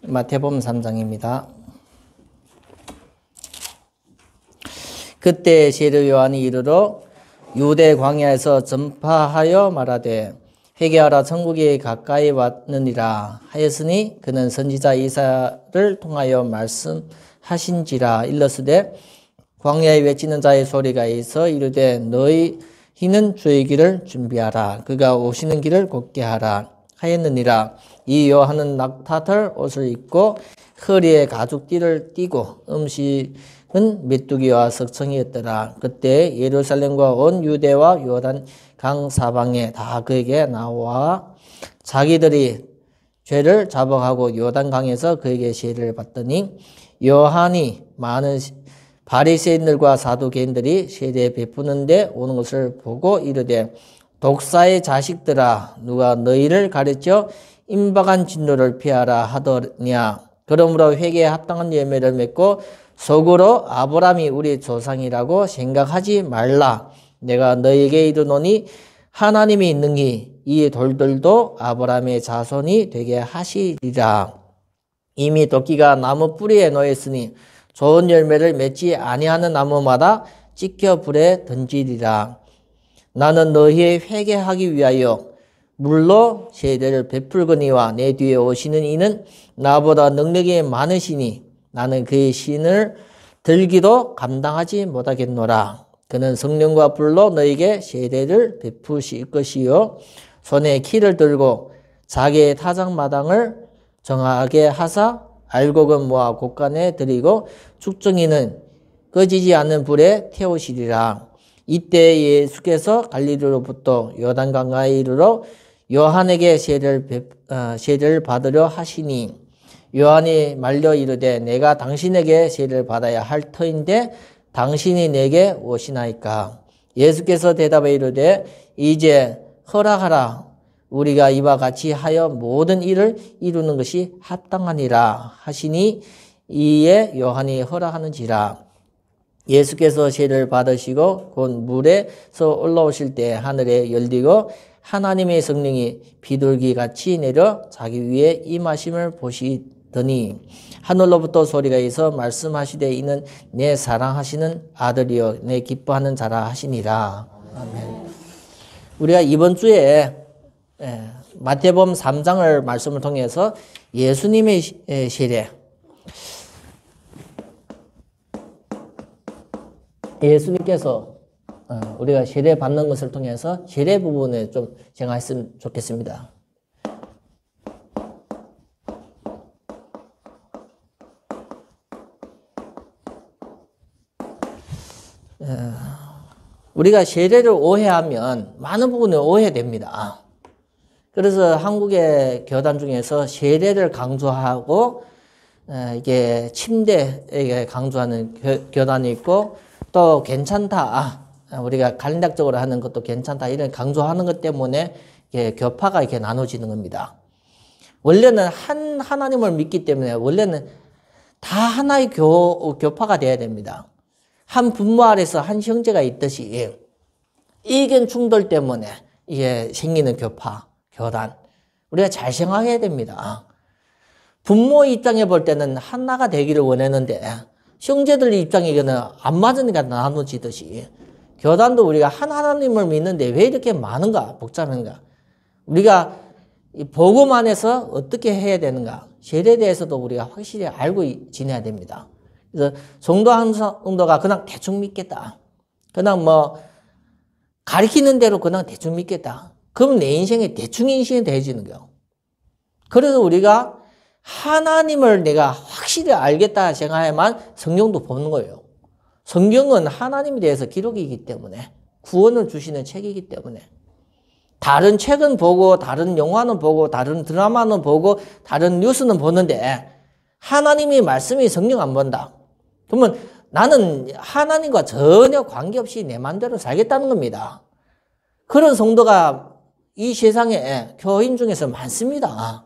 마태복음 3장입니다. 그때 세례 요한이 이르러 유대 광야에서 전파하여 말하되 회개하라 천국이 가까이 왔느니라 하였으니 그는 선지자 이사야를 통하여 말씀하신지라. 일러스되 광야에 외치는 자의 소리가 있어 이르되 너희는 주의 길을 준비하라 그가 오시는 길을 곧게 하라 하였느니라. 이 요한은 낙타털 옷을 입고 허리에 가죽띠를 띠고 음식은 메뚜기와 석청이었더라. 그때 예루살렘과 온 유대와 요단 강 사방에 다 그에게 나와 자기들이 죄를 자복하고 요단 강에서 그에게 세례를 받더니 요한이 많은 바리새인들과 사두개인들이 세례 베푸는데 오는 것을 보고 이르되 독사의 자식들아 누가 너희를 가르쳐 임박한 진노를 피하라 하더냐. 그러므로 회개에 합당한 열매를 맺고 속으로 아브라함이 우리 조상이라고 생각하지 말라. 내가 너희에게 이르노니 하나님이 능히 이 돌들도 아브라함의 자손이 되게 하시리라. 이미 도끼가 나무 뿌리에 놓였으니 좋은 열매를 맺지 아니하는 나무마다 찢겨 불에 던지리라. 나는 너희의 회개하기 위하여 물로 세례를 베풀거니와 내 뒤에 오시는 이는 나보다 능력이 많으시니 나는 그의 신을 들기도 감당하지 못하겠노라. 그는 성령과 불로 너에게 세례를 베푸실 것이요 손에 키를 들고 자기의 타작마당을 정하게 하사 알곡은 모아 곳간에 들이고 축정이는 꺼지지 않는 불에 태우시리라. 이때 예수께서 갈릴리로부터 요단강가에 이르러 요한에게 세례를 받으려 하시니 요한이 말려 이르되 내가 당신에게 세례를 받아야 할 터인데 당신이 내게 오시나이까. 예수께서 대답해 이르되 이제 허락하라. 우리가 이와 같이 하여 모든 일을 이루는 것이 합당하니라 하시니 이에 요한이 허락하는지라. 예수께서 세례를 받으시고 곧 물에서 올라오실 때 하늘에 열리고 하나님의 성령이 비둘기같이 내려 자기 위에 임하심을 보시더니 하늘로부터 소리가 있어 말씀하시되 이는 내 사랑하시는 아들이요 내 기뻐하는 자라 하시니라. 아멘. 우리가 이번 주에 마태복음 3장을 말씀을 통해서 예수님의 세례, 예수님께서 우리가 세례 받는 것을 통해서 세례 부분에 좀 생각했으면 좋겠습니다. 우리가 세례를 오해하면 많은 부분이 오해됩니다. 그래서 한국의 교단 중에서 세례를 강조하고 이게 침대에 강조하는 교단이 있고 또 괜찮다. 우리가 간략적으로 하는 것도 괜찮다. 이런 강조하는 것 때문에 이렇게 교파가 이렇게 나눠지는 겁니다. 원래는 한 하나님을 믿기 때문에 원래는 다 하나의 교파가 돼야 됩니다. 한 분모 아래서 한 형제가 있듯이 의견 충돌 때문에 이게 생기는 교파, 교단. 우리가 잘 생각해야 됩니다. 분모 입장에 볼 때는 하나가 되기를 원했는데 형제들 입장에는 안 맞으니까 나눠지듯이 교단도 우리가 한 하나님을 믿는데 왜 이렇게 많은가, 복잡한가? 우리가 복음 안에서 어떻게 해야 되는가? 세례에 대해서도 우리가 확실히 알고 지내야 됩니다. 그래서 성도 한 성도가 그냥 대충 믿겠다. 그냥 뭐 가리키는 대로 그냥 대충 믿겠다. 그럼 내 인생이 대충 인생이 되어지는 거예요. 그래서 우리가 하나님을 내가 확실히 알겠다 생각해야만 성경도 보는 거예요. 성경은 하나님에 대해서 기록이기 때문에 구원을 주시는 책이기 때문에 다른 책은 보고 다른 영화는 보고 다른 드라마는 보고 다른 뉴스는 보는데 하나님의 말씀이 성경 안 본다. 그러면 나는 하나님과 전혀 관계없이 내 마음대로 살겠다는 겁니다. 그런 성도가 이 세상에 교인 중에서 많습니다.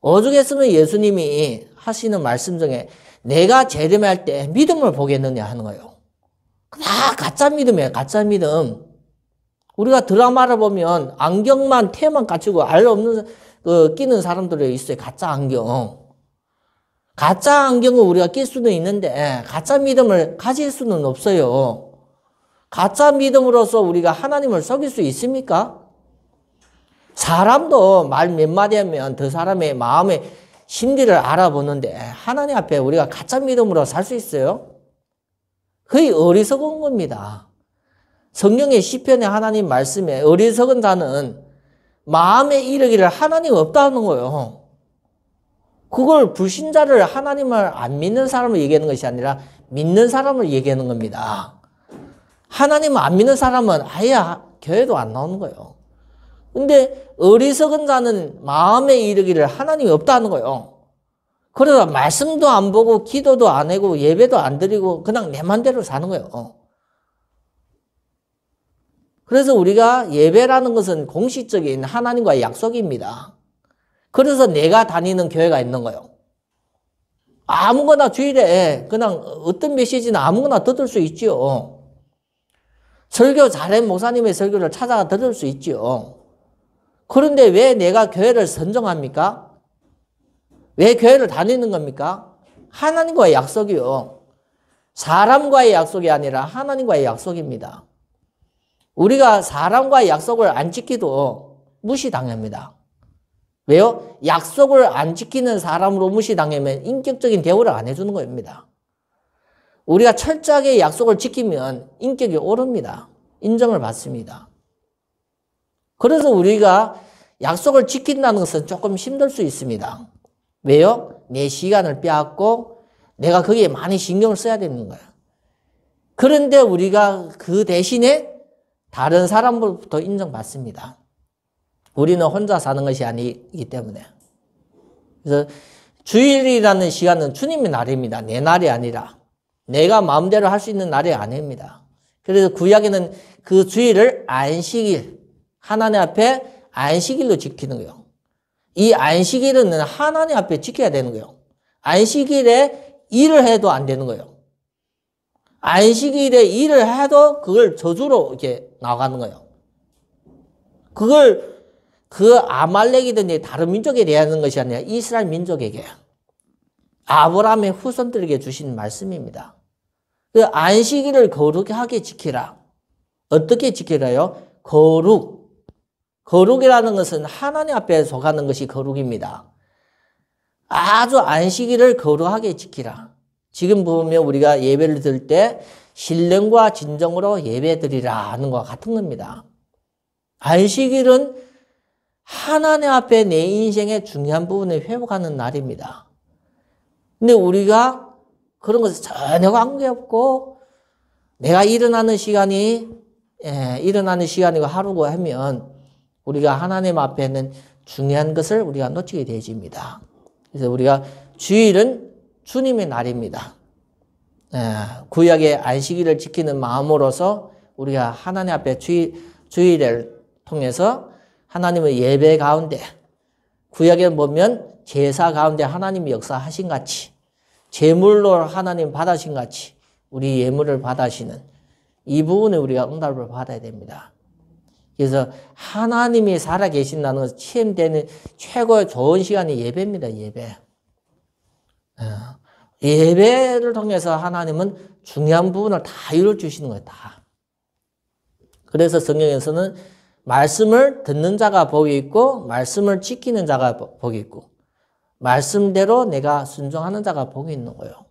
오죽했으면 예수님이 하시는 말씀 중에 내가 재림할 때 믿음을 보겠느냐 하는 거예요. 다 가짜 믿음이에요. 가짜 믿음. 우리가 드라마를 보면 안경만 태만 갖추고 알 없는 끼는 사람들이 있어요. 가짜 안경. 가짜 안경을 우리가 낄 수는 있는데 가짜 믿음을 가질 수는 없어요. 가짜 믿음으로써 우리가 하나님을 속일 수 있습니까? 사람도 말 몇 마디 하면 그 사람의 마음의 심리를 알아보는데 하나님 앞에 우리가 가짜 믿음으로 살 수 있어요? 거의 어리석은 겁니다. 성경의 시편의 하나님 말씀에 어리석은 자는 마음에 이르기를 하나님 없다는 거예요. 그걸 불신자를 하나님을 안 믿는 사람을 얘기하는 것이 아니라 믿는 사람을 얘기하는 겁니다. 하나님을 안 믿는 사람은 아예 교회도 안 나오는 거예요. 근데 어리석은 자는 마음에 이르기를 하나님이 없다는 거예요. 그래서 말씀도 안 보고 기도도 안 하고 예배도 안 드리고 그냥 내 맘대로 사는 거예요. 그래서 우리가 예배라는 것은 공식적인 하나님과의 약속입니다. 그래서 내가 다니는 교회가 있는 거예요. 아무거나 주일에 그냥 어떤 메시지는 아무거나 들을 수 있죠. 설교 잘한 목사님의 설교를 찾아가 들을 수 있죠. 그런데 왜 내가 교회를 선정합니까? 왜 교회를 다니는 겁니까? 하나님과의 약속이요. 사람과의 약속이 아니라 하나님과의 약속입니다. 우리가 사람과의 약속을 안 지키도 무시당합니다. 왜요? 약속을 안 지키는 사람으로 무시당하면 인격적인 대우를 안 해주는 겁니다. 우리가 철저하게 약속을 지키면 인격이 오릅니다. 인정을 받습니다. 그래서 우리가 약속을 지킨다는 것은 조금 힘들 수 있습니다. 왜요? 내 시간을 빼앗고 내가 거기에 많이 신경을 써야 되는 거야. 그런데 우리가 그 대신에 다른 사람으로부터 인정받습니다. 우리는 혼자 사는 것이 아니기 때문에. 그래서 주일이라는 시간은 주님의 날입니다. 내 날이 아니라. 내가 마음대로 할 수 있는 날이 아닙니다. 그래서 구약에는 그 주일을 안식일, 하나님 앞에 안식일로 지키는 거예요. 이 안식일은 하나님 앞에 지켜야 되는 거예요. 안식일에 일을 해도 안 되는 거예요. 안식일에 일을 해도 그걸 저주로 이렇게 나가는 거예요. 그걸 그 아말렉이든지 다른 민족에 대하는 것이 아니라 이스라엘 민족에게 아브라함의 후손들에게 주신 말씀입니다. 그 안식일을 거룩하게 지키라. 어떻게 지키라요? 거룩이라는 것은 하나님 앞에 속하는 것이 거룩입니다. 아주 안식일을 거룩하게 지키라. 지금 보면 우리가 예배를 드릴 때 신령과 진정으로 예배 드리라 하는 것과 같은 겁니다. 안식일은 하나님 앞에 내 인생의 중요한 부분을 회복하는 날입니다. 근데 우리가 그런 것에 전혀 관계없고 내가 일어나는 시간이고 하루고 하면 우리가 하나님 앞에는 중요한 것을 우리가 놓치게 되어집니다. 그래서 우리가 주일은 주님의 날입니다. 구약의 안식일을 지키는 마음으로서 우리가 하나님 앞에 주일을 통해서 하나님의 예배 가운데 구약에 보면 제사 가운데 하나님이 역사하신 같이 제물로 하나님 받으신 같이 우리 예물을 받으시는 이 부분에 우리가 응답을 받아야 됩니다. 그래서 하나님이 살아계신다는 것을 체험되는 최고의 좋은 시간이 예배입니다. 예배를 통해서 하나님은 중요한 부분을 다 이루어 주시는 거예요. 다. 그래서 성경에서는 말씀을 듣는 자가 복이 있고 말씀을 지키는 자가 복이 있고 말씀대로 내가 순종하는 자가 복이 있는 거예요.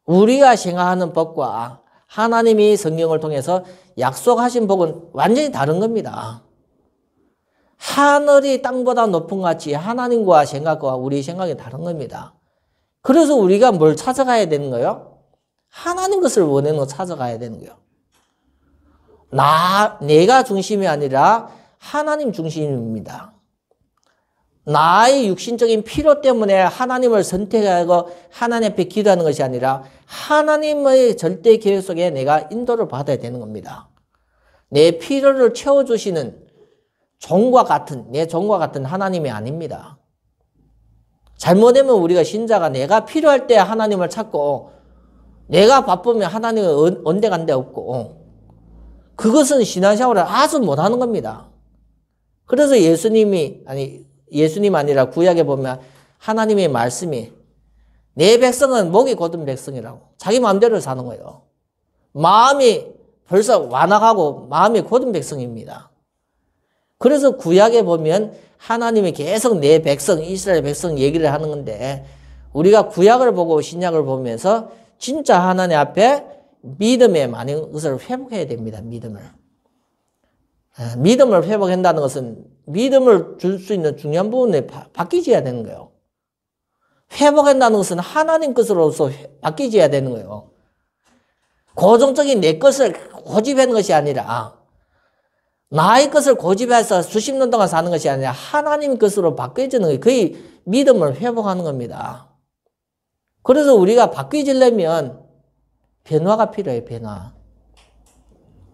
우리가 생각하는 복과 하나님이 성경을 통해서 약속하신 복은 완전히 다른 겁니다. 하늘이 땅보다 높은 것 같이 하나님과 생각과 우리 생각이 다른 겁니다. 그래서 우리가 뭘 찾아가야 되는 거예요? 하나님 것을 원하는 거 찾아가야 되는 거예요. 내가 중심이 아니라 하나님 중심입니다. 나의 육신적인 필요 때문에 하나님을 선택하고 하나님 앞에 기도하는 것이 아니라 하나님의 절대 계획 속에 내가 인도를 받아야 되는 겁니다. 내 필요를 채워주시는 내 종과 같은 하나님이 아닙니다. 잘못되면 우리가 신자가 내가 필요할 때 하나님을 찾고 내가 바쁘면 하나님은 온데간데 없고 그것은 신앙생활을 아주 못하는 겁니다. 그래서 예수님 아니라 구약에 보면 하나님의 말씀이 내 백성은 목이 곧은 백성이라고 자기 마음대로 사는 거예요. 마음이 벌써 완악하고 마음이 곧은 백성입니다. 그래서 구약에 보면 하나님이 계속 내 백성, 이스라엘 백성 얘기를 하는 건데 우리가 구약을 보고 신약을 보면서 진짜 하나님 앞에 믿음의 많은 것을 회복해야 됩니다. 믿음을 회복한다는 것은 믿음을 줄 수 있는 중요한 부분에 바뀌어야 되는 거예요. 회복한다는 것은 하나님 것으로서 바뀌어야 되는 거예요. 고정적인 내 것을 고집하는 것이 아니라 나의 것을 고집해서 수십 년 동안 사는 것이 아니라 하나님 것으로 바뀌어지는 거예요. 그게 믿음을 회복하는 겁니다. 그래서 우리가 바뀌어지려면 변화가 필요해요. 변화.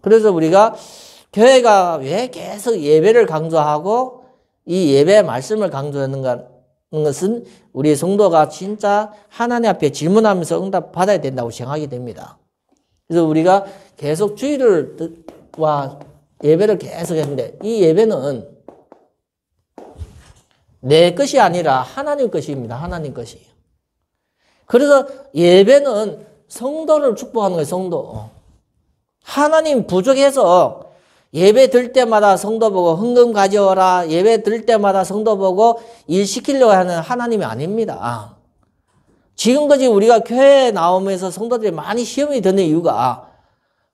그래서 우리가 교회가 왜 계속 예배를 강조하고 이 예배의 말씀을 강조하는 것은 우리 성도가 진짜 하나님 앞에 질문하면서 응답 받아야 된다고 생각이 됩니다. 그래서 우리가 계속 주일과 예배를 계속 했는데 이 예배는 내 것이 아니라 하나님 것입니다. 하나님 것이. 그래서 예배는 성도를 축복하는 거예요. 성도. 하나님 부족해서 예배 들 때마다 성도 보고 헌금 가져오라. 예배 들 때마다 성도 보고 일 시키려고 하는 하나님이 아닙니다. 지금까지 우리가 교회에 나오면서 성도들이 많이 시험이 드는 이유가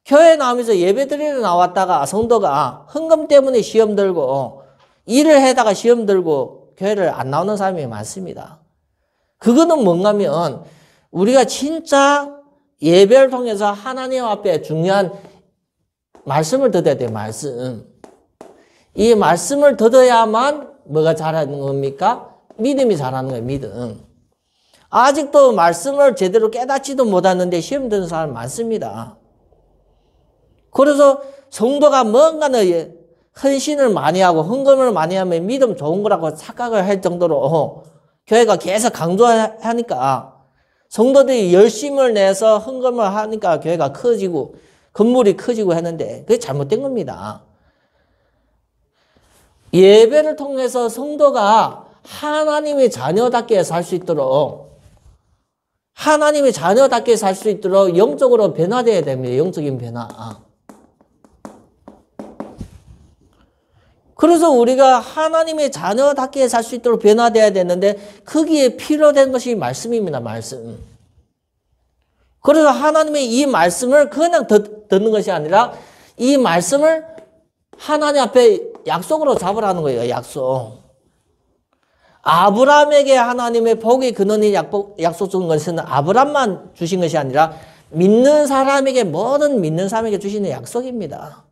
교회에 나오면서 예배 드리러 나왔다가 성도가 헌금 때문에 시험 들고 일을 해다가 시험 들고 교회를 안 나오는 사람이 많습니다. 그거는 뭔가 하면 우리가 진짜 예배를 통해서 하나님 앞에 중요한 말씀을 듣어야 돼요. 말씀. 이 말씀을 듣어야만 뭐가 자라는 겁니까? 믿음이 자라는 거예요. 믿음. 아직도 말씀을 제대로 깨닫지도 못하는데 시험 드는 사람 많습니다. 그래서 성도가 뭔가는 헌신을 많이 하고 헌금을 많이 하면 믿음 좋은 거라고 착각을 할 정도로 교회가 계속 강조하니까 성도들이 열심을 내서 헌금을 하니까 교회가 커지고 건물이 커지고 했는데 그게 잘못된 겁니다. 예배를 통해서 성도가 하나님의 자녀답게 살 수 있도록 하나님의 자녀답게 살 수 있도록 영적으로 변화되어야 됩니다. 영적인 변화. 그래서 우리가 하나님의 자녀답게 살 수 있도록 변화되어야 되는데 거기에 필요된 것이 말씀입니다. 말씀. 그래서 하나님의 이 말씀을 그냥 듣는 것이 아니라 이 말씀을 하나님 앞에 약속으로 잡으라는 거예요. 약속. 아브라함에게 하나님의 복의 근원이 약속 준 것은 아브라함만 주신 것이 아니라 믿는 사람에게 모든 믿는 사람에게 주시는 약속입니다.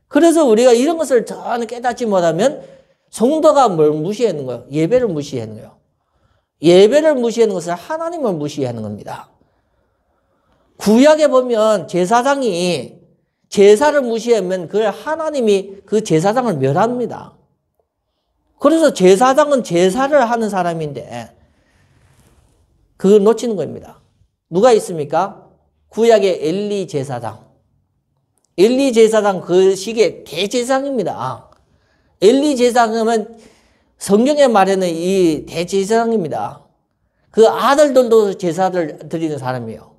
그래서 우리가 이런 것을 전혀 깨닫지 못하면 성도가 뭘 무시하는 거예요? 예배를 무시하는 거예요. 예배를 무시하는 것은 하나님을 무시하는 겁니다. 구약에 보면 제사장이 제사를 무시하면 그 하나님이 그 제사장을 멸합니다. 그래서 제사장은 제사를 하는 사람인데 그걸 놓치는 겁니다. 누가 있습니까? 구약의 엘리 제사장. 엘리 제사장 그 시기에 대제사장입니다. 엘리 제사장은 성경에 말하는 이 대제사장입니다. 그 아들들도 제사를 드리는 사람이에요.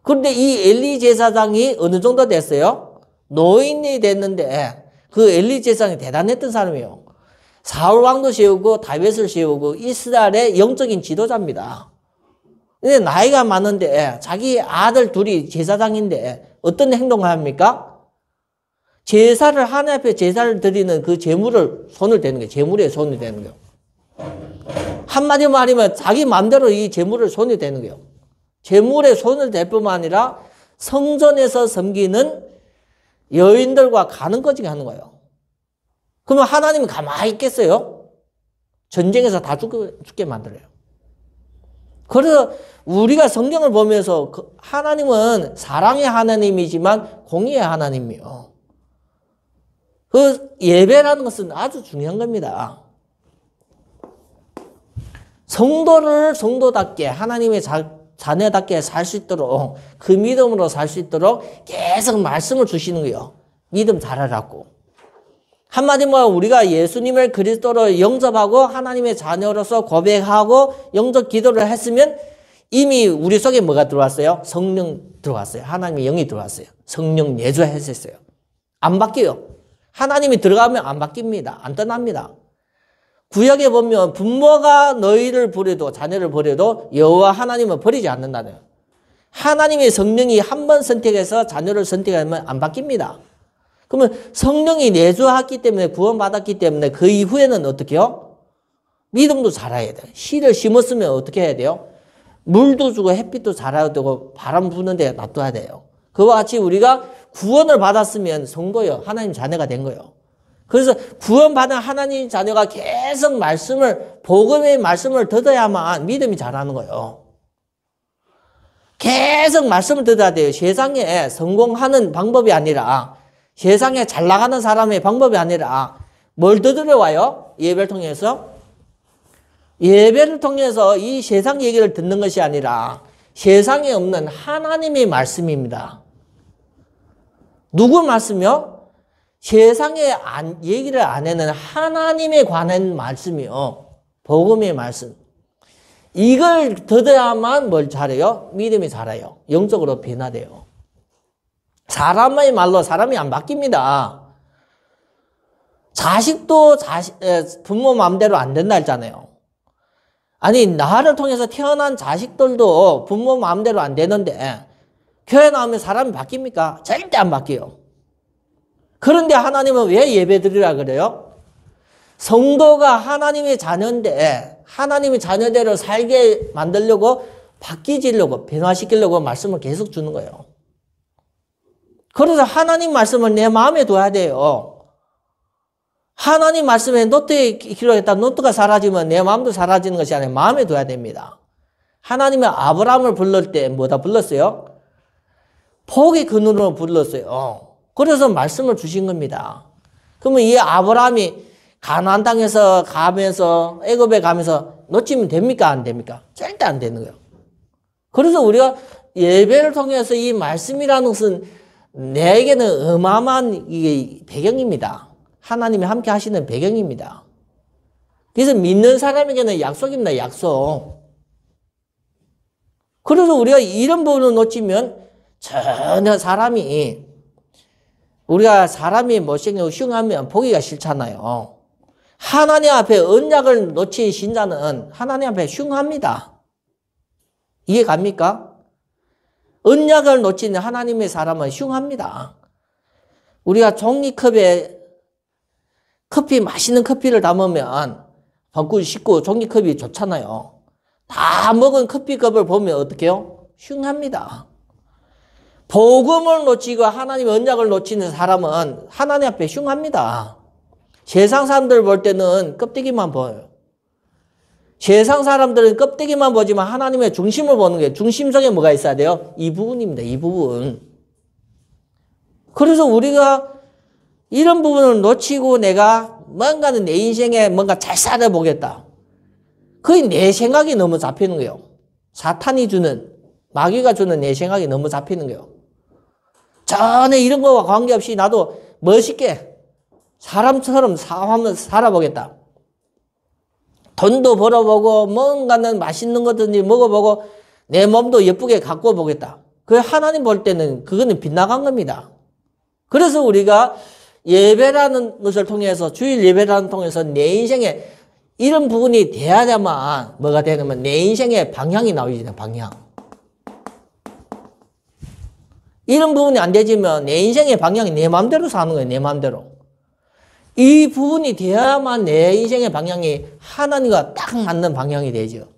그런데 이 엘리 제사장이 어느 정도 됐어요? 노인이 됐는데 그 엘리 제사장이 대단했던 사람이에요. 사울 왕도 세우고 다윗을 세우고 이스라엘의 영적인 지도자입니다. 근데 나이가 많은데 자기 아들 둘이 제사장인데 어떤 행동을 합니까? 제사를 하나님 앞에 제사를 드리는 그 제물을 손을 대는 거예요. 제물에 손을 대는 거예요. 한마디로 말하면 자기 마음대로 이 제물을 손에 대는 거예요. 제물에 손을 댈 뿐만 아니라 성전에서 섬기는 여인들과 가는거지게 하는 거예요. 그러면 하나님은 가만히 있겠어요? 전쟁에서 다 죽게 만들어요. 그래서 우리가 성경을 보면서 하나님은 사랑의 하나님이지만 공의의 하나님이요. 그 예배라는 것은 아주 중요한 겁니다. 성도를 성도답게 하나님의 자녀답게 살 수 있도록 그 믿음으로 살 수 있도록 계속 말씀을 주시는 거예요. 믿음 잘하라고. 한마디로 우리가 예수님을 그리스도로 영접하고 하나님의 자녀로서 고백하고 영접 기도를 했으면 이미 우리 속에 뭐가 들어왔어요? 성령 들어왔어요. 하나님의 영이 들어왔어요. 성령 내주했었어요. 안 바뀌어요. 하나님이 들어가면 안 바뀝니다. 안 떠납니다. 구약에 보면 부모가 너희를 버려도 자녀를 버려도 여호와 하나님은 버리지 않는다네요. 하나님의 성령이 한 번 선택해서 자녀를 선택하면 안 바뀝니다. 그러면 성령이 내주했기 때문에 구원받았기 때문에 그 이후에는 어떻게 해요? 믿음도 자라야 돼요. 씨를 심었으면 어떻게 해야 돼요? 물도 주고 햇빛도 자라야 되고 바람 부는 데 놔둬야 돼요. 그와 같이 우리가 구원을 받았으면 성도요. 하나님 자녀가 된 거예요. 그래서 구원받은 하나님 자녀가 계속 복음의 말씀을 듣어야만 믿음이 자라는 거예요. 계속 말씀을 듣어야 돼요. 세상에 성공하는 방법이 아니라 세상에 잘 나가는 사람의 방법이 아니라 뭘 들어와요? 예배를 통해서? 예배를 통해서 이 세상 얘기를 듣는 것이 아니라 세상에 없는 하나님의 말씀입니다. 누구 말씀이요? 세상에 얘기를 안 하는 하나님에 관한 말씀이요. 복음의 말씀. 이걸 듣어야만 뭘 잘해요? 믿음이 자라요. 영적으로 변화돼요. 사람의 말로 사람이 안 바뀝니다. 자식도 부모 마음대로 안 된다 했잖아요. 아니 나를 통해서 태어난 자식들도 부모 마음대로 안 되는데 교회 나오면 사람이 바뀝니까? 절대 안 바뀌어요. 그런데 하나님은 왜 예배 드리라 그래요? 성도가 하나님의 자녀인데 하나님의 자녀대로 살게 만들려고 바뀌지려고 변화시키려고 말씀을 계속 주는 거예요. 그래서 하나님 말씀을 내 마음에 둬야 돼요. 하나님 말씀에 노트에 기록했다 노트가 사라지면 내 마음도 사라지는 것이 아니라 마음에 둬야 됩니다. 하나님은 아브라함을 부를 때 뭐다 불렀어요? 복의 근원으로 불렀어요. 그래서 말씀을 주신 겁니다. 그러면 이 아브라함이 가나안 땅에서 가면서 애굽에 가면서 놓치면 됩니까? 안 됩니까? 절대 안 되는 거예요. 그래서 우리가 예배를 통해서 이 말씀이라는 것은 내게는 어마어마한 이게 배경입니다. 하나님이 함께 하시는 배경입니다. 그래서 믿는 사람에게는 약속입니다. 약속. 그래서 우리가 이런 부분을 놓치면 전혀 우리가 사람이 못생기고 흉하면 보기가 싫잖아요. 하나님 앞에 언약을 놓친 신자는 하나님 앞에 흉합니다. 이해 갑니까? 언약을 놓친 하나님의 사람은 흉합니다. 우리가 종이컵에 맛있는 커피를 담으면 벙꿀 씻고 종이컵이 좋잖아요. 다 먹은 커피컵을 보면 어떻게 해요? 흉합니다. 복음을 놓치고 하나님의 언약을 놓치는 사람은 하나님 앞에 흉합니다. 세상 사람들 볼 때는 껍데기만 보여요. 세상 사람들은 껍데기만 보지만 하나님의 중심을 보는 게 중심 속에 뭐가 있어야 돼요? 이 부분입니다. 이 부분. 그래서 우리가 이런 부분을 놓치고 내가 뭔가는 내 인생에 뭔가 잘 살아보겠다. 거의 내 생각이 너무 잡히는 거예요. 사탄이 주는, 마귀가 주는 내 생각이 너무 잡히는 거예요. 전에 이런 거와 관계없이 나도 멋있게 사람처럼 살아보겠다. 돈도 벌어보고 뭔가는 맛있는 것든지 먹어보고 내 몸도 예쁘게 가꾸어 보겠다. 그 하나님 볼 때는 그거는 빗나간 겁니다. 그래서 우리가 예배라는 것을 통해서 주일 예배라는 통해서 내 인생에 이런 부분이 돼야만 뭐가 되냐면 내 인생의 방향이 나오잖아요. 방향. 이런 부분이 안 되지면 내 인생의 방향이 내 마음대로 사는 거예요. 내 마음대로. 이 부분이 되어야만 내 인생의 방향이 하나님과 딱 맞는 방향이 되죠.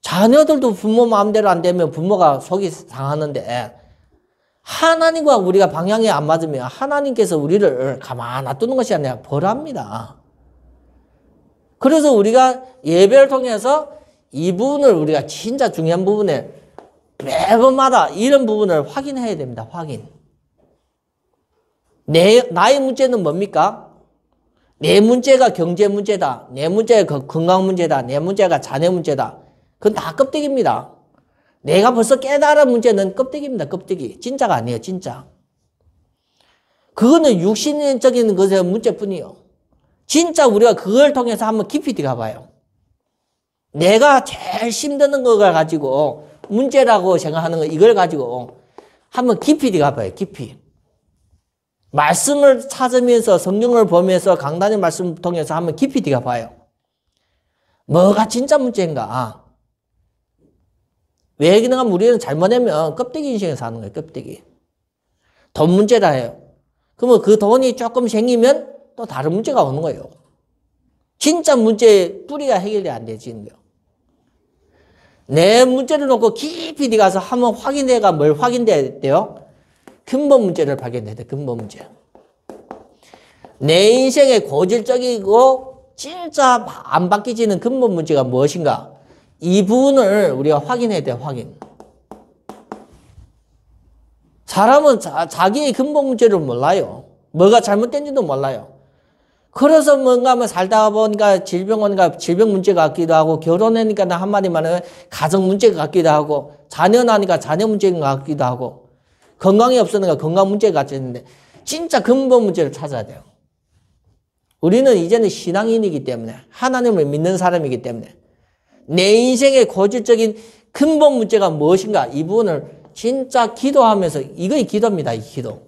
자녀들도 부모 마음대로 안 되면 부모가 속이 상하는데 하나님과 우리가 방향이 안 맞으면 하나님께서 우리를 가만 놔두는 것이 아니라 벌합니다. 그래서 우리가 예배를 통해서 이 부분을 우리가 진짜 중요한 부분에 매번마다 이런 부분을 확인해야 됩니다. 확인. 나의 문제는 뭡니까? 내 문제가 경제 문제다. 내 문제가 건강 문제다. 내 문제가 자녀 문제다. 그건 다 껍데기입니다. 내가 벌써 깨달은 문제는 껍데기입니다. 껍데기. 진짜가 아니에요. 진짜. 그거는 육신적인 것의 문제뿐이요. 진짜 우리가 그걸 통해서 한번 깊이 들어가 봐요. 내가 제일 힘드는 걸 가지고 문제라고 생각하는 거 이걸 가지고 한번 깊이 들어가 봐요. 깊이. 말씀을 찾으면서 성경을 보면서 강단의 말씀을 통해서 한번 깊이 들어가 봐요. 뭐가 진짜 문제인가? 왜 그런가 우리는 잘못하면 껍데기 인생에 사는 거예요. 껍데기. 돈 문제다 해요. 그러면 그 돈이 조금 생기면 또 다른 문제가 오는 거예요. 진짜 문제의 뿌리가 해결이 안 되지는 거예요. 내 문제를 놓고 깊이 들어가서 한번 확인해가 뭘 확인해야 돼요? 근본 문제를 발견해야 돼. 근본 문제. 내 인생의 고질적이고 진짜 안 바뀌지는 근본 문제가 무엇인가? 이 부분을 우리가 확인해야 돼. 확인. 사람은 자기의 근본 문제를 몰라요. 뭐가 잘못된지도 몰라요. 그래서 뭔가 하면 살다 보니까 질병 오니까 질병 문제가 같기도 하고, 결혼하니까 한마디만 하면 가정 문제가 같기도 하고, 자녀 나니까 자녀 문제가 같기도 하고, 건강이 없으니까 건강 문제가 같았는데 진짜 근본 문제를 찾아야 돼요. 우리는 이제는 신앙인이기 때문에, 하나님을 믿는 사람이기 때문에 내 인생의 고질적인 근본 문제가 무엇인가, 이 부분을 진짜 기도하면서, 이거의 기도입니다. 이 기도.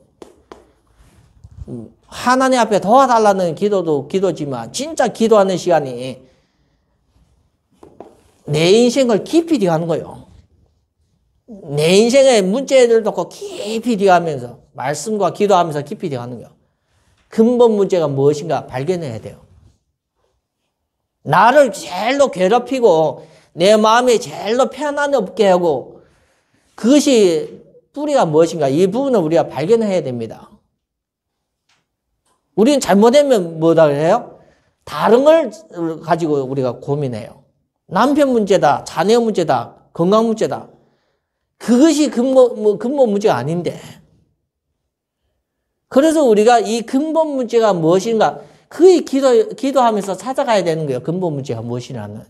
하나님 앞에 도와달라는 기도도 기도지만 진짜 기도하는 시간이 내 인생을 깊이 들어가는 거예요. 내 인생의 문제를 놓고 깊이 들어가면서 말씀과 기도하면서 깊이 들어가는 거예요. 근본 문제가 무엇인가 발견해야 돼요. 나를 제일로 괴롭히고 내 마음에 제일로 편안 없게 하고, 그것이 뿌리가 무엇인가, 이 부분을 우리가 발견해야 됩니다. 우리는 잘못하면 뭐다 그래요? 다른 걸 가지고 우리가 고민해요. 남편 문제다, 자녀 문제다, 건강 문제다. 그것이 근본 문제가 아닌데. 그래서 우리가 이 근본 문제가 무엇인가, 그의 기도하면서 찾아가야 되는 거예요. 근본 문제가 무엇이냐는.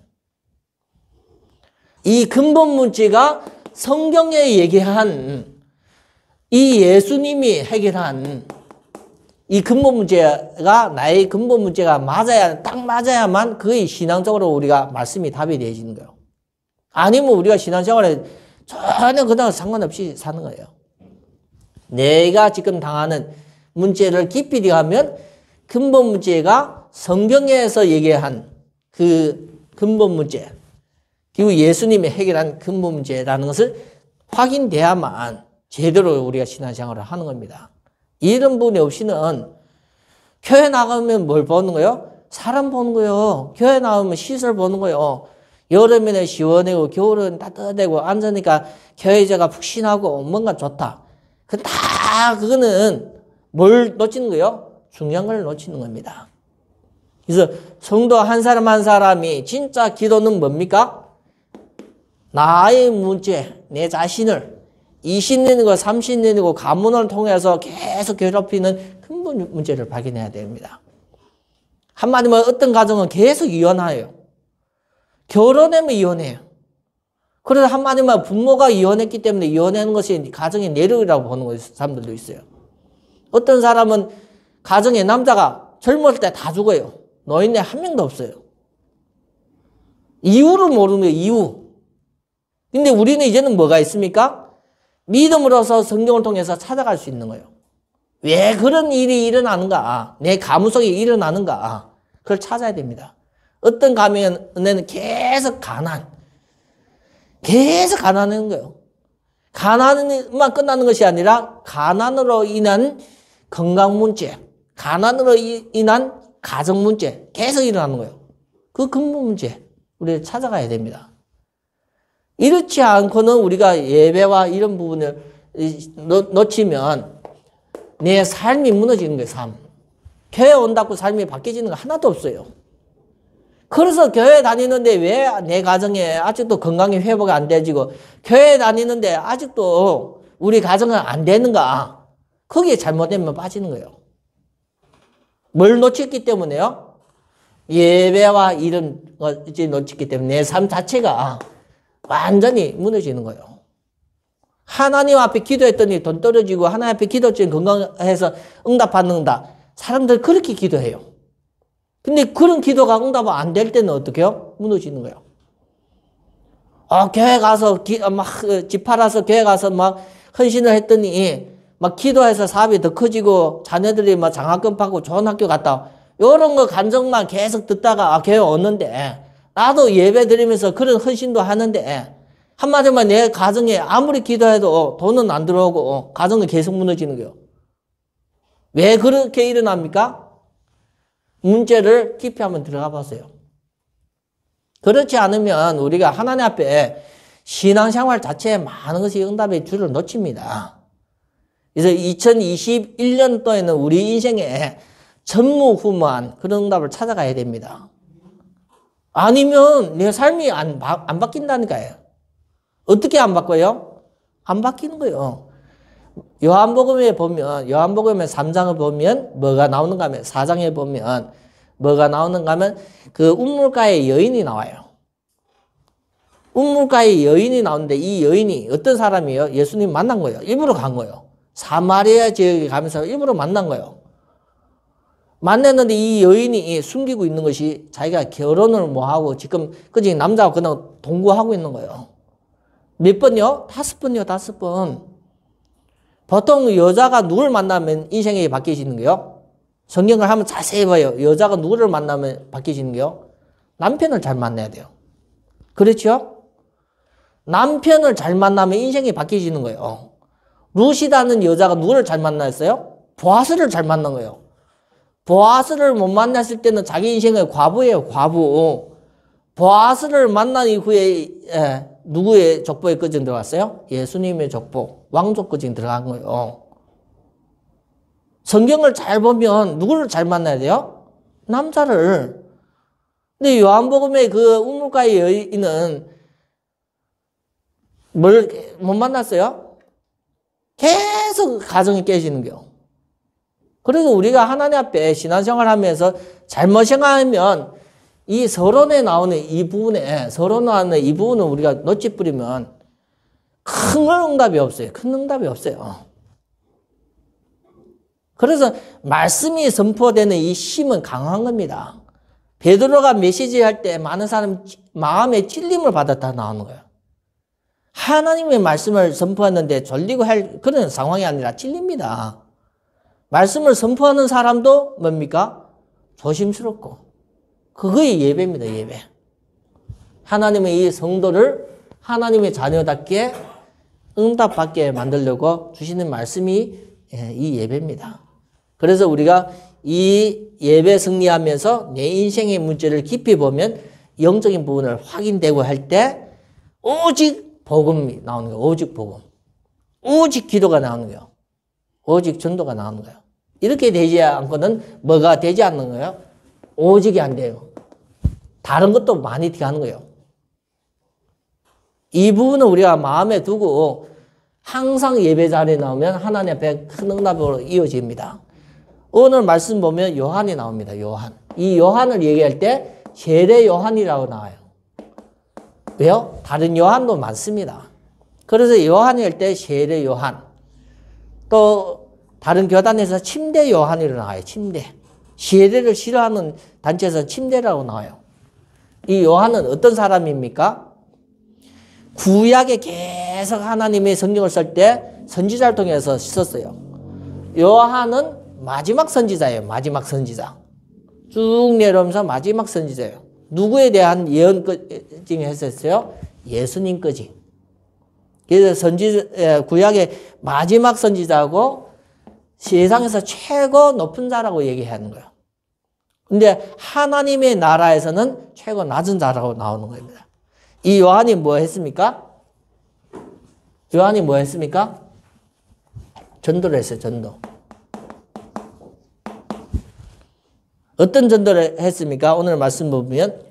이 근본 문제가 성경에 얘기한, 이 예수님이 해결한 이 근본 문제가 나의 근본 문제가 맞아야, 딱 맞아야만 그의 신앙적으로 우리가 말씀이 답이 되어지는 거예요. 아니면 우리가 신앙생활에 전혀 그다음 상관없이 사는 거예요. 내가 지금 당하는 문제를 깊이 들어가면 근본 문제가 성경에서 얘기한 그 근본 문제, 그리고 예수님이 해결한 근본 문제라는 것을 확인돼야만 제대로 우리가 신앙생활을 하는 겁니다. 이런 부분이 없이는, 교회 나가면 뭘 보는 거예요? 사람 보는 거예요. 교회 나오면 시설 보는 거예요. 여름에는 시원하고 겨울은 따뜻하고 앉으니까 교회자가 푹신하고 뭔가 좋다. 그거는 뭘 놓치는 거예요? 중요한 걸 놓치는 겁니다. 그래서 성도 한 사람 한 사람이 진짜 기도는 뭡니까? 나의 문제, 내 자신을 20년이고 30년이고 가문을 통해서 계속 괴롭히는 근본 문제를 발견해야 됩니다. 한마디로 어떤 가정은 계속 이혼해요. 결혼하면 이혼해요. 그래서 한마디로 부모가 이혼했기 때문에 이혼하는 것이 가정의 내력이라고 보는 사람들도 있어요. 어떤 사람은 가정의 남자가 젊을 때 다 죽어요. 노인네 한 명도 없어요. 이유를 모르는 거예요. 이유. 근데 우리는 이제는 뭐가 있습니까? 믿음으로서 성경을 통해서 찾아갈 수 있는 거예요. 왜 그런 일이 일어나는가? 내 가문 속에 일어나는가? 그걸 찾아야 됩니다. 어떤 가문에는 계속 가난하는 거예요. 가난만 끝나는 것이 아니라 가난으로 인한 건강 문제, 가난으로 인한 가정 문제 계속 일어나는 거예요. 그 근본 문제 우리가 찾아가야 됩니다. 이렇지 않고는 우리가 예배와 이런 부분을 놓치면 내 삶이 무너지는 거예요. 삶. 교회 온다고 삶이 바뀌어지는 거 하나도 없어요. 그래서 교회 다니는데 왜 내 가정에 아직도 건강이 회복이 안 되지고, 교회 다니는데 아직도 우리 가정은 안 되는가? 거기에 잘못되면 빠지는 거예요. 뭘 놓쳤기 때문에요? 예배와 이런 것을 놓쳤기 때문에 내 삶 자체가 완전히 무너지는 거예요. 하나님 앞에 기도했더니 돈 떨어지고 하나님 앞에 기도했더니 건강해서 응답받는다. 사람들 그렇게 기도해요. 근데 그런 기도가 응답 안 될 때는 어떻게 해요? 무너지는 거예요. 교회 가서 집 팔아서 교회 가서 막 헌신을 했더니 막 기도해서 사업이 더 커지고 자녀들이 막 장학금 받고 좋은 학교 갔다. 요런 거 간증만 계속 듣다가 교회 오는데 나도 예배 드리면서 그런 헌신도 하는데 한마디만 내 가정에 아무리 기도해도 돈은 안 들어오고 가정은 계속 무너지는 거예요. 왜 그렇게 일어납니까? 문제를 깊이 한번 들어가 보세요. 그렇지 않으면 우리가 하나님 앞에 신앙생활 자체에 많은 것이 응답의 줄을 놓칩니다. 그래서 2021년도에는 우리 인생에 전무후무한 그런 응답을 찾아가야 됩니다. 아니면 내 삶이 안 바뀐다니까요. 어떻게 안 바꿔요? 안 바뀌는 거예요. 요한복음에 3장을 보면 뭐가 나오는가 하면 4장에 보면 뭐가 나오는가 하면 그 우물가에 여인이 나와요. 우물가에 여인이 나오는데 이 여인이 어떤 사람이에요? 예수님 만난 거예요. 일부러 간 거예요. 사마리아 지역에 가면서 일부러 만난 거예요. 만났는데 이 여인이 숨기고 있는 것이 자기가 결혼을 뭐 하고 지금 그지 남자하고 그냥 동거하고 있는 거예요. 몇 번요? 5번요, 5번. 보통 여자가 누굴 만나면 인생이 바뀌어지는 거요? 성경을 한번 자세히 봐요. 여자가 누구를 만나면 바뀌어지는 거요? 남편을 잘 만나야 돼요. 그렇죠? 남편을 잘 만나면 인생이 바뀌어지는 거예요. 루시다는 여자가 누구를 잘 만났어요? 보아스를 잘 만난 거예요. 보아스를 못 만났을 때는 자기 인생의 과부예요, 과부. 보아스를 만난 이후에 누구의 족보에 꺼진 들어갔어요? 예수님의 족보, 왕족 꺼진 들어간 거예요. 성경을 잘 보면 누구를 잘 만나야 돼요? 남자를. 근데 요한복음의 그 우물가의 여인은 뭘 못 만났어요? 계속 가정이 깨지는 거예요. 그래서 우리가 하나님 앞에 신앙생활 하면서 잘못 생각하면 이 서론에 나오는 이 부분에, 서론 나오는 이 부분을 우리가 놓치버리면 큰 응답이 없어요. 큰 응답이 없어요. 그래서 말씀이 선포되는 이 힘은 강한 겁니다. 베드로가 메시지 할 때 많은 사람 마음에 찔림을 받았다 나오는 거예요. 하나님의 말씀을 선포하는데 졸리고 할 그런 상황이 아니라 찔립니다. 말씀을 선포하는 사람도 뭡니까? 조심스럽고. 그거의 예배입니다, 예배. 하나님의 이 성도를 하나님의 자녀답게 응답받게 만들려고 주시는 말씀이 이 예배입니다. 그래서 우리가 이 예배 승리하면서 내 인생의 문제를 깊이 보면 영적인 부분을 확인되고 할 때 오직 복음이 나오는 거예요. 오직 복음. 오직 기도가 나오는 거예요. 오직 전도가 나오는 거예요. 이렇게 되지 않고는 뭐가 되지 않는 거예요? 오직이 안 돼요. 다른 것도 많이 들어가는 거예요. 이 부분은 우리가 마음에 두고 항상 예배 자리에 나오면 하나님 앞에 큰 응답으로 이어집니다. 오늘 말씀 보면 요한이 나옵니다. 요한. 이 요한을 얘기할 때 세례 요한이라고 나와요. 왜요? 다른 요한도 많습니다. 그래서 요한이 할 때 세례 요한. 또 다른 교단에서 침대 요한이라고 나와요. 침대. 세례를 싫어하는 단체에서 침대라고 나와요. 이 요한은 어떤 사람입니까? 구약에 계속 하나님의 성경을 쓸 때 선지자를 통해서 썼어요. 요한은 마지막 선지자예요. 마지막 선지자. 쭉 내려오면서 마지막 선지자예요. 누구에 대한 예언까지 했었어요? 예수님까지. 그래서 구약의 마지막 선지자고 세상에서 최고 높은 자라고 얘기하는 거예요. 근데 하나님의 나라에서는 최고 낮은 자라고 나오는 겁니다. 이 요한이 뭐 했습니까? 요한이 뭐 했습니까? 전도를 했어요, 전도. 어떤 전도를 했습니까? 오늘 말씀 보면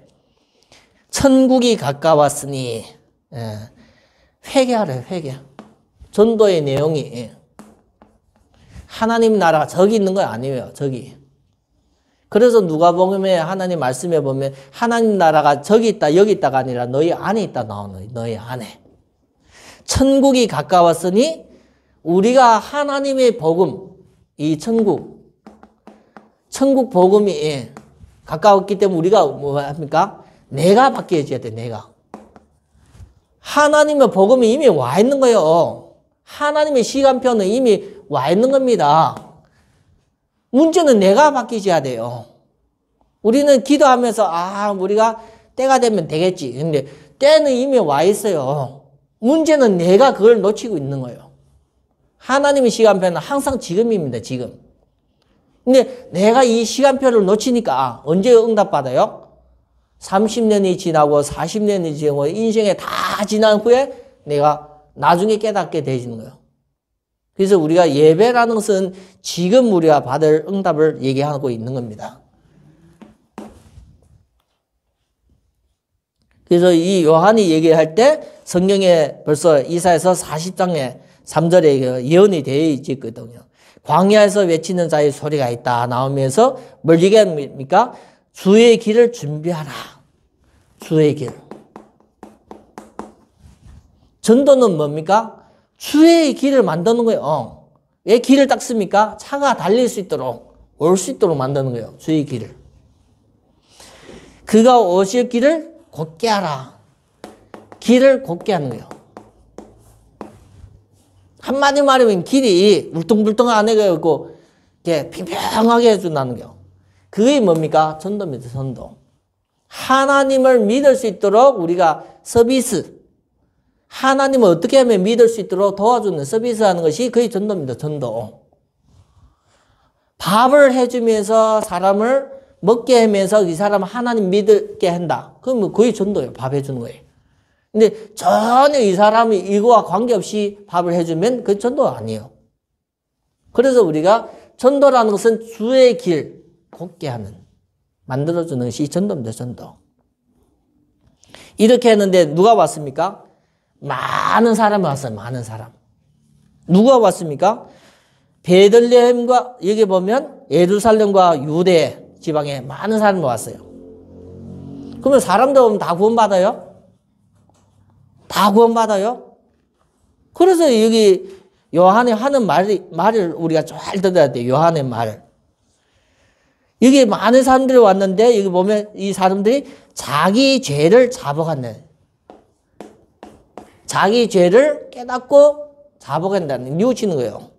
천국이 가까웠으니 회개하래요, 회개. 전도의 내용이 하나님 나라가 저기 있는 거 아니에요, 저기. 그래서 누가복음에 하나님 말씀에 보면 하나님 나라가 저기 있다 여기 있다가 아니라 너희 안에 있다 나오는 거예요. 너희 안에. 천국이 가까웠으니 우리가 하나님의 복음, 이 천국 복음이 가까웠기 때문에 우리가 뭐 합니까? 내가 받게 해줘야 돼, 내가. 하나님의 복음이 이미 와 있는 거예요. 하나님의 시간표는 이미 와 있는 겁니다. 문제는 내가 바뀌어야 돼요. 우리는 기도하면서 우리가 때가 되면 되겠지. 근데 때는 이미 와 있어요. 문제는 내가 그걸 놓치고 있는 거예요. 하나님의 시간표는 항상 지금입니다. 지금. 근데 내가 이 시간표를 놓치니까 언제 응답받아요? 30년이 지나고 40년이 지나고 인생에 다 지난 후에 내가 나중에 깨닫게 되시는 거예요. 그래서 우리가 예배라는 것은 지금 우리가 받을 응답을 얘기하고 있는 겁니다. 그래서 이 요한이 얘기할 때 성경에 벌써 이사야서 40장에 3절에 예언이 되어 있거든요. 광야에서 외치는 자의 소리가 있다 나오면서 뭘 얘기합니까? 주의 길을 준비하라. 주의 길. 전도는 뭡니까? 주의 길을 만드는 거예요. 왜 길을 닦습니까? 차가 달릴 수 있도록, 올 수 있도록 만드는 거예요. 주의 길을. 그가 오실 길을 곧게 하라. 길을 곧게 하는 거예요. 한마디 말하면 길이 울퉁불퉁한 애가 있고, 이렇게 평평하게 해준다는 거예요. 그게 뭡니까? 전도입니다, 전도. 하나님을 믿을 수 있도록 우리가 서비스, 하나님을 어떻게 하면 믿을 수 있도록 도와주는 서비스 하는 것이 그게 전도입니다, 전도. 밥을 해주면서 사람을 먹게 하면서 이 사람 하나님 믿게 한다. 그럼 거의 전도예요, 밥 해주는 거예요. 근데 전혀 이 사람이 이거와 관계없이 밥을 해주면 그 전도 아니에요. 그래서 우리가 전도라는 것은 주의 길 곱게 하는, 만들어주는 것이 전도입니다, 전도. 이렇게 했는데 누가 왔습니까? 많은 사람이 왔어요, 많은 사람. 누가 왔습니까? 베들레헴과 여기 보면 예루살렘과 유대 지방에 많은 사람이 왔어요. 그러면 사람들 오면 다 구원받아요? 다 구원받아요? 그래서 여기 요한이 하는 말을 우리가 잘 들어야 돼요. 요한의 말을. 여기 많은 사람들이 왔는데 여기 보면 이 사람들이 자기 죄를 자복한다. 자기 죄를 깨닫고 자복한다는, 뉘우치는 거예요.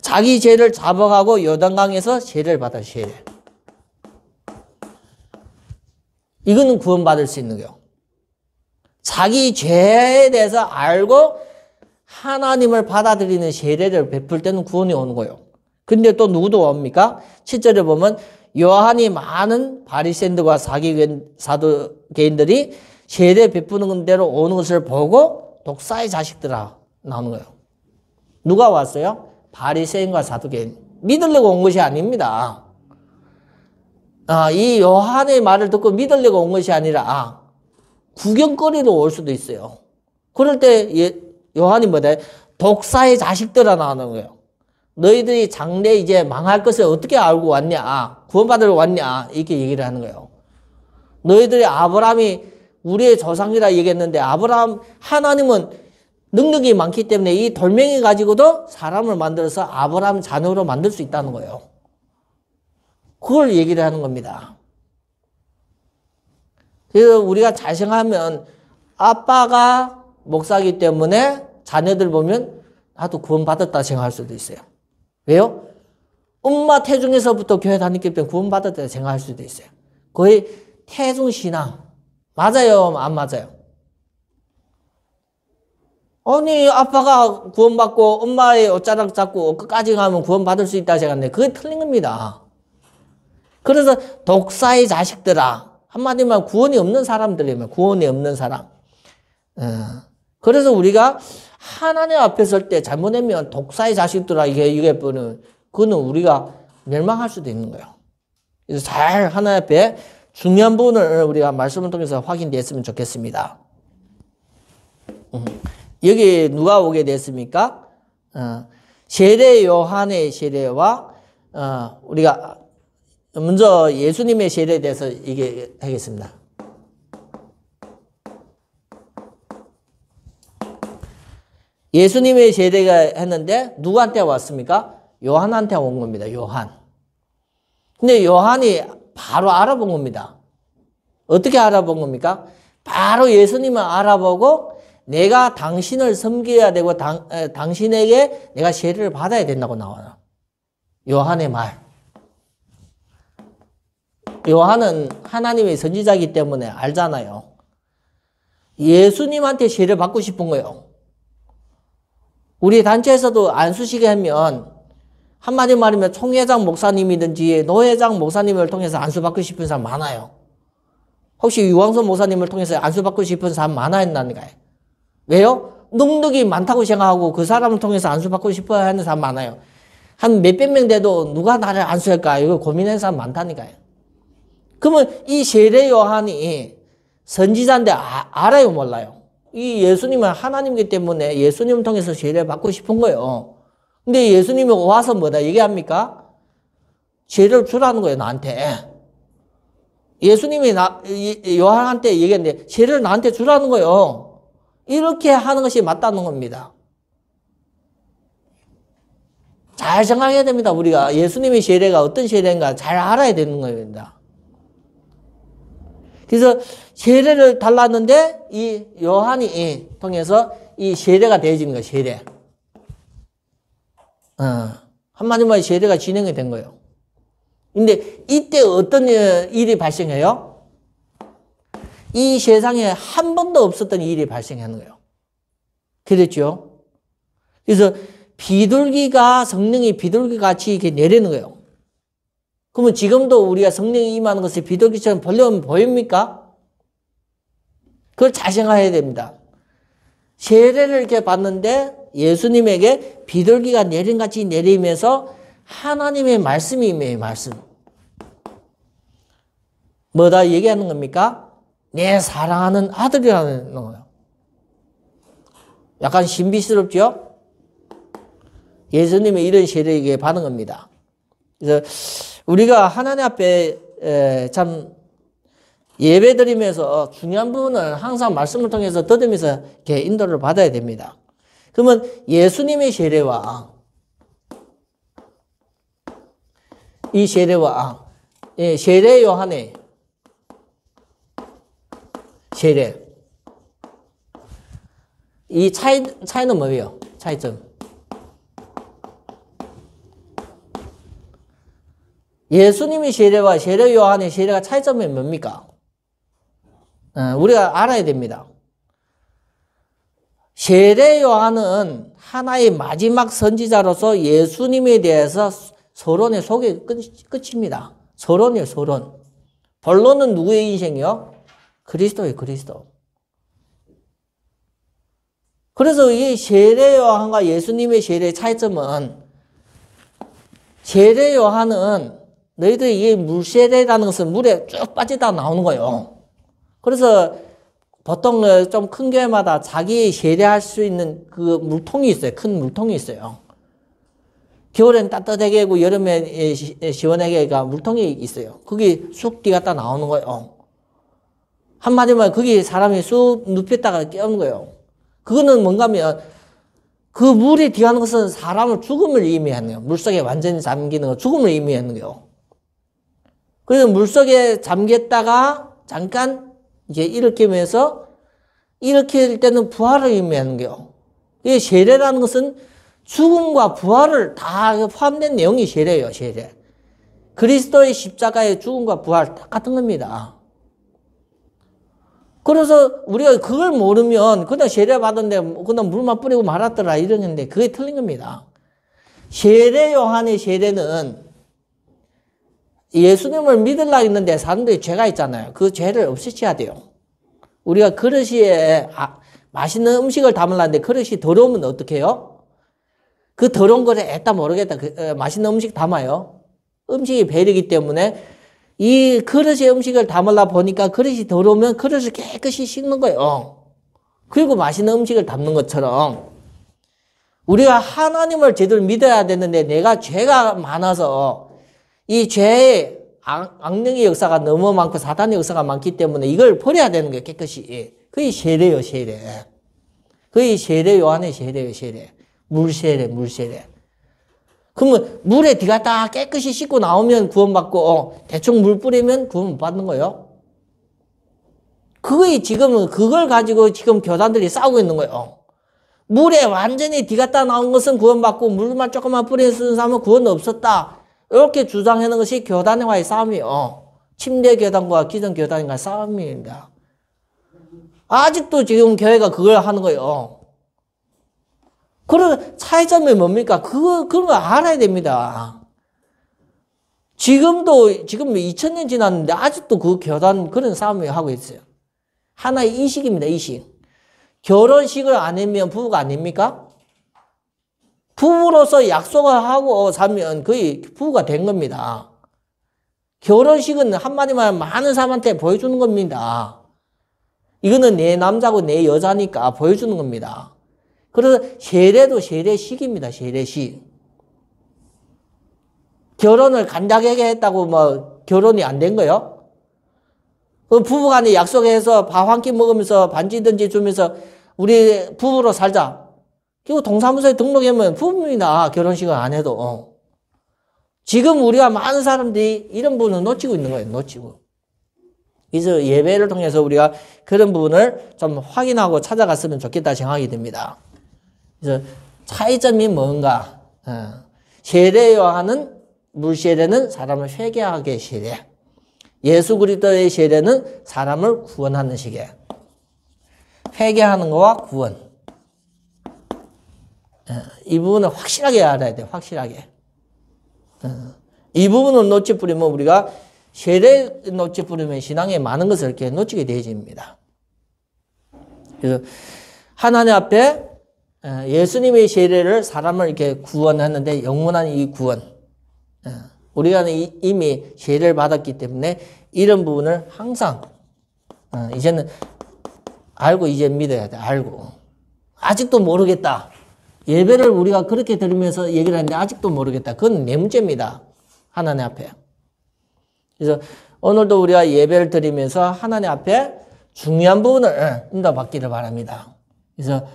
자기 죄를 자복하고 요단강에서 세례를 받아요, 세례. 이거는 구원받을 수 있는 거예요. 자기 죄에 대해서 알고 하나님을 받아들이는 세례를 베풀 때는 구원이 오는 거예요. 근데 또 누구도 옵니까? 7절에 보면 요한이 많은 바리새인들과 사두개인들이 세례 베푸는 대로 오는 것을 보고 독사의 자식들아 나오는 거예요. 누가 왔어요? 바리새인과 사두개인. 믿으려고 온 것이 아닙니다. 이 요한의 말을 듣고 믿으려고 온 것이 아니라 구경거리로 올 수도 있어요. 그럴 때 요한이 뭐다? 독사의 자식들아 나오는 거예요. 너희들이 장래 이제 망할 것을 어떻게 알고 왔냐? 구원받으러 왔냐? 이렇게 얘기를 하는 거예요. 너희들이 아브라함이 우리의 조상이라 얘기했는데 하나님은 능력이 많기 때문에 이 돌멩이 가지고도 사람을 만들어서 아브라함 자녀로 만들 수 있다는 거예요. 그걸 얘기를 하는 겁니다. 그래서 우리가 잘 생각하면 아빠가 목사이기 때문에 자녀들 보면 나도 구원받았다 생각할 수도 있어요. 왜요? 엄마 태중에서부터 교회 다니기 때문에 구원받았다 생각할 수도 있어요. 거의 태중신앙. 맞아요? 안 맞아요? 아니 아빠가 구원받고 엄마의 옷자락 잡고 끝까지 가면 구원받을 수 있다 생각하는데 그게 틀린 겁니다. 그래서 독사의 자식들아, 한마디만 구원이 없는 사람들이면 구원이 없는 사람. 그래서 우리가 하나님 앞에 설 때 잘못하면 독사의 자식들아 이게 그거는 우리가 멸망할 수도 있는 거예요. 그래서 잘 하나님 앞에 중요한 부분을 우리가 말씀을 통해서 확인됐으면 좋겠습니다. 여기 누가 오게 됐습니까? 세례 요한의 세례와 우리가 먼저 예수님의 세례에 대해서 얘기하겠습니다. 예수님의 세례가 했는데 누구한테 왔습니까? 요한한테 온 겁니다. 요한. 근데 요한이 바로 알아본 겁니다. 어떻게 알아본 겁니까? 바로 예수님을 알아보고 내가 당신을 섬겨야 되고 당신에게 내가 세례를 받아야 된다고 나와요. 요한의 말. 요한은 하나님의 선지자이기 때문에 알잖아요. 예수님한테 세례를 받고 싶은 거예요. 우리 단체에서도 안수시계 하면 한마디 말하면 총회장 목사님이든지 노회장 목사님을 통해서 안수받고 싶은 사람 많아요. 혹시 유광선 목사님을 통해서 안수받고 싶은 사람 많아했나니까요. 왜요? 능력이 많다고 생각하고 그 사람을 통해서 안수받고 싶어 하는 사람 많아요. 한 몇백 명 돼도 누가 나를 안수할까? 이거 고민하는 사람 많다니까요. 그러면 이 세례 요한이 선지자인데 알아요, 몰라요? 이 예수님은 하나님이기 때문에 예수님을 통해서 세례 받고 싶은 거예요. 근데 예수님이 와서 뭐다 얘기합니까? 세례를 주라는 거예요, 나한테. 예수님이 요한한테 얘기했는데 세례를 나한테 주라는 거예요. 이렇게 하는 것이 맞다는 겁니다. 잘 생각해야 됩니다. 우리가 예수님의 세례가 어떤 세례인가 잘 알아야 되는 겁니다. 그래서 세례를 달랐는데 이 요한이 통해서 이 세례가 되어지는 거예요. 세례. 한마디만 세례가 진행이 된 거예요. 근데 이때 어떤 일이 발생해요? 이 세상에 한 번도 없었던 일이 발생하는 거예요. 그랬죠? 그래서 비둘기가 성령이 비둘기같이 이렇게 내리는 거예요. 그러면 지금도 우리가 성령이 임하는 것이 비둘기처럼 보입니까? 그걸 잘 생각해야 됩니다. 세례를 이렇게 받는데 예수님에게 비둘기가 내림같이 내리면서 하나님의 말씀이 임해요, 말씀. 뭐다 얘기하는 겁니까? 내 사랑하는 아들이라는 거예요. 약간 신비스럽죠? 예수님의 이런 세례에게 받은 겁니다. 그래서 우리가 하나님 앞에 참 예배 드리면서 중요한 부분을 항상 말씀을 통해서 들으면서 이렇게 인도를 받아야 됩니다. 그러면 예수님의 세례와 이 세례와 세례 요한의 세례 이 차이는 뭐예요? 차이점. 예수님의 세례와 세례 요한의 세례가 차이점이 뭡니까? 우리가 알아야 됩니다. 세례 요한은 하나의 마지막 선지자로서 예수님에 대해서 서론의 소개 끝입니다. 서론이에요, 서론. 본론은 누구의 인생이요? 그리스도예요, 그리스도. 그래서 이 세례 요한과 예수님의 세례의 차이점은 세례 요한은 너희들이 이게 물세례라는 것은 물에 쭉 빠지다 나오는 거예요. 그래서 보통 좀 큰 교회마다 자기 세례할 수 있는 그 물통이 있어요. 큰 물통이 있어요. 겨울엔 따뜻하게 하고 여름에 시원하게 하고 물통이 있어요. 거기 쑥 뛰갔다 나오는 거예요. 한마디만 거기 사람이 쑥 눕혔다가 깨우는 거예요. 그거는 뭔가 하면 그 물이 뛰어가는 것은 사람을 죽음을 의미하는 거예요. 물속에 완전히 잠기는 거, 죽음을 의미하는 거예요. 그래서 물속에 잠겼다가 잠깐 이제 일으키면서 일으킬 때는 부활을 의미하는 거예요. 이 세례라는 것은 죽음과 부활을 다 포함된 내용이 세례예요, 세례. 그리스도의 십자가의 죽음과 부활 똑같은 겁니다. 그래서 우리가 그걸 모르면 그냥 세례 받았는데 그냥 물만 뿌리고 말았더라 이러는데 그게 틀린 겁니다. 세례 요한의 세례는 예수님을 믿으려고 했는데 사람들이 죄가 있잖아요. 그 죄를 없애셔야 돼요. 우리가 그릇에 맛있는 음식을 담으려는데 그릇이 더러우면 어떻게 해요? 그 더러운 거를 애따 모르겠다. 맛있는 음식 담아요. 음식이 배리기 때문에 이 그릇에 음식을 담으려 보니까 그릇이 더러우면 그릇을 깨끗이 씻는 거예요. 그리고 맛있는 음식을 담는 것처럼 우리가 하나님을 제대로 믿어야 되는데 내가 죄가 많아서 이 죄의 악령의 역사가 너무 많고 사단의 역사가 많기 때문에 이걸 버려야 되는 거예요, 깨끗이. 그게 세례예요, 세례. 거의 세례 요한의 세례예요, 세례. 물세례, 물세례. 그러면 물에 네가 다 깨끗이 씻고 나오면 구원받고 대충 물 뿌리면 구원 못 받는 거예요. 그거이 지금은 그걸 가지고 지금 교단들이 싸우고 있는 거예요. 물에 완전히 네가 다 나온 것은 구원받고 물만 조금만 뿌려 쓰는 사람은 구원 없었다. 이렇게 주장하는 것이 교단과의 싸움이에요. 침례 교단과 기존 교단과의 싸움입니다. 아직도 지금 교회가 그걸 하는 거예요. 그런 차이점이 뭡니까? 그런 거 알아야 됩니다. 지금 2000년 지났는데 아직도 그 교단 그런 싸움을 하고 있어요. 하나의 이식입니다, 이식. 결혼식을 안 하면 부부가 아닙니까? 부부로서 약속을 하고 살면 거의 부부가 된 겁니다. 결혼식은 한마디만 많은 사람한테 보여주는 겁니다. 이거는 내 남자고 내 여자니까 보여주는 겁니다. 그래서 세례도 세례식입니다. 세례식. 결혼을 간단하게 했다고 뭐 결혼이 안 된 거요? 부부간에 약속해서 밥 한 끼 먹으면서 반지든지 주면서 우리 부부로 살자. 그리고 동사무소에 등록하면 부부입니다. 결혼식을 안 해도. 지금 우리가 많은 사람들이 이런 부분을 놓치고 있는 거예요. 놓치고. 그래서 예배를 통해서 우리가 그런 부분을 좀 확인하고 찾아갔으면 좋겠다 생각이 듭니다. 그래서 차이점이 뭔가? 세례 요한은 물세례는 사람을 회개하게 세례. 예수 그리스도의 세례는 사람을 구원하는 시기에. 회개하는 거와 구원. 이 부분을 확실하게 알아야 돼요. 확실하게. 이 부분을 놓치 뿌리면 우리가 세례 놓치 뿌리면 신앙에 많은 것을 이렇게 놓치게 되어집니다. 그래서 하나님 앞에 예수님의 세례를 사람을 이렇게 구원하는데 영원한 이 구원. 우리가 이미 세례를 받았기 때문에 이런 부분을 항상 이제는 알고 이제 믿어야 돼. 알고. 아직도 모르겠다. 예배를 우리가 그렇게 들으면서 얘기를 하는데 아직도 모르겠다. 그건 내 문제입니다. 하나님 앞에. 그래서 오늘도 우리가 예배를 드리면서 하나님 앞에 중요한 부분을 응답받기를 바랍니다. 그래서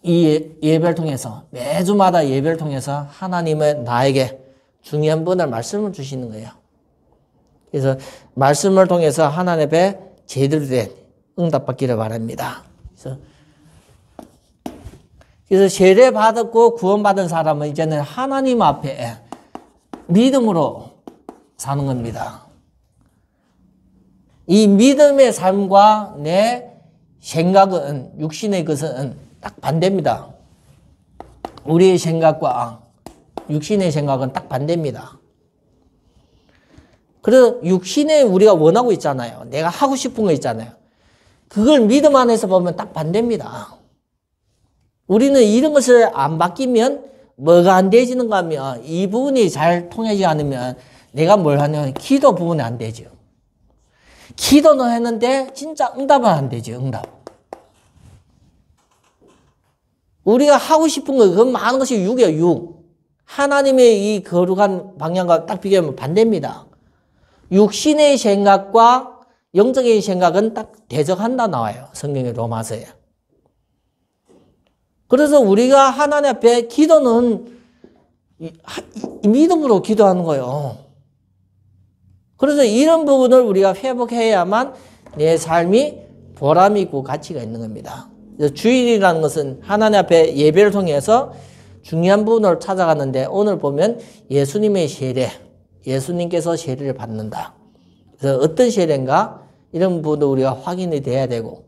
이 예배를 통해서 매주마다 예배를 통해서 하나님은 나에게 중요한 부분을 말씀을 주시는 거예요. 그래서 말씀을 통해서 하나님 앞에 제대로 된 응답받기를 바랍니다. 그래서 세례 받았고 구원받은 사람은 이제는 하나님 앞에 믿음으로 사는 겁니다. 이 믿음의 삶과 내 생각은 육신의 것은 딱 반대입니다. 우리의 생각과 육신의 생각은 딱 반대입니다. 그래서 육신에 우리가 원하고 있잖아요. 내가 하고 싶은 거 있잖아요. 그걸 믿음 안에서 보면 딱 반대입니다. 우리는 이런 것을 안 바뀌면 뭐가 안 되지는가 하면 이 부분이 잘 통하지 않으면 내가 뭘 하냐면 기도 부분이 안 되죠. 기도는 했는데 진짜 응답은 안 되죠. 응답. 우리가 하고 싶은 거, 그 많은 것이 육이에요. 육. 하나님의 이 거룩한 방향과 딱 비교하면 반대입니다. 육신의 생각과 영적인 생각은 딱 대적한다 나와요. 성경의 로마서에. 그래서 우리가 하나님 앞에 기도는 믿음으로 기도하는 거예요. 그래서 이런 부분을 우리가 회복해야만 내 삶이 보람 있고 가치가 있는 겁니다. 주일이라는 것은 하나님 앞에 예배를 통해서 중요한 부분을 찾아가는데 오늘 보면 예수님의 세례, 예수님께서 세례를 받는다. 그래서 어떤 세례인가 이런 부분도 우리가 확인이 돼야 되고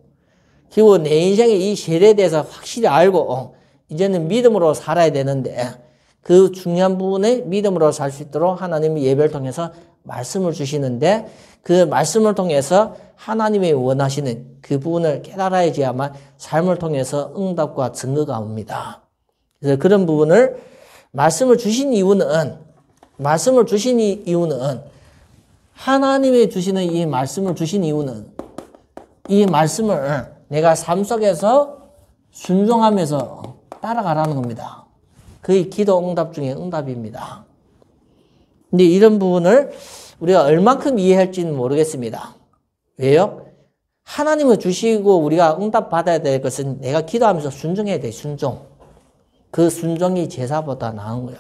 그리고 내 인생에 이 세례에 대해서 확실히 알고 이제는 믿음으로 살아야 되는데 그 중요한 부분에 믿음으로 살 수 있도록 하나님이 예배를 통해서 말씀을 주시는데 그 말씀을 통해서 하나님이 원하시는 그 부분을 깨달아야지야만 삶을 통해서 응답과 증거가 옵니다. 그래서 그런 부분을 말씀을 주신 이유는 하나님이 주시는 이 말씀을 주신 이유는 이 말씀을 내가 삶 속에서 순종하면서 따라가라는 겁니다. 그게 기도 응답 중에 응답입니다. 근데 이런 부분을 우리가 얼만큼 이해할지는 모르겠습니다. 왜요? 하나님을 주시고 우리가 응답 받아야 될 것은 내가 기도하면서 순종해야 돼, 순종. 그 순종이 제사보다 나은 거예요.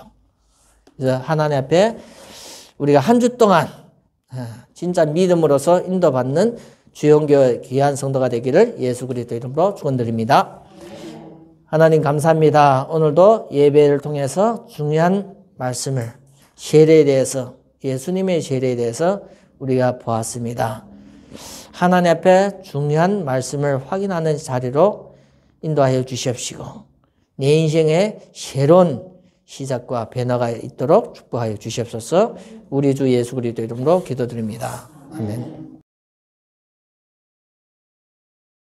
그래서 하나님 앞에 우리가 한 주 동안 진짜 믿음으로서 인도받는 주영교회 귀한 성도가 되기를 예수 그리스도 이름으로 축원드립니다. 하나님 감사합니다. 오늘도 예배를 통해서 중요한 말씀을 세례에 대해서 예수님의 세례에 대해서 우리가 보았습니다. 하나님 앞에 중요한 말씀을 확인하는 자리로 인도하여 주시옵시고 내 인생의 새로운 시작과 변화가 있도록 축복하여 주시옵소서. 우리 주 예수 그리스도 이름으로 기도드립니다. 아멘.